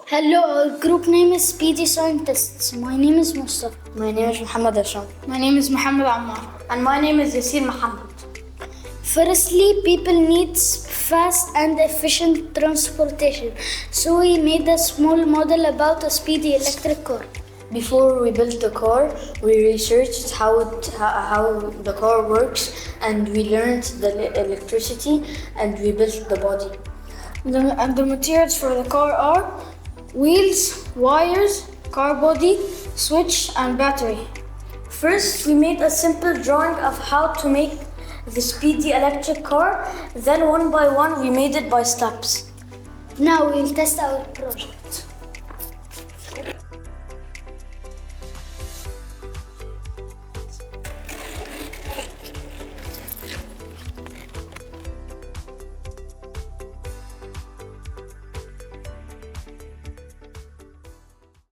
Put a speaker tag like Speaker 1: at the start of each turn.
Speaker 1: Hello, our group name is Speedy Scientists. My name is Mostafa.
Speaker 2: My name is Mohamed Essam.
Speaker 1: My name is Mohamed Ammar.
Speaker 2: And my name is Yassin Mohammed.
Speaker 1: Firstly, people need fast and efficient transportation. So we made a small model about a speedy electric car.
Speaker 2: Before we built the car, we researched how the car works, and we learned the electricity, and we built the body.
Speaker 1: The materials for the car are wheels, wires, car body, switch, and battery.
Speaker 2: First, we made a simple drawing of how to make the speedy electric car. Then one by one, we made it by steps.
Speaker 1: Now we'll test our project.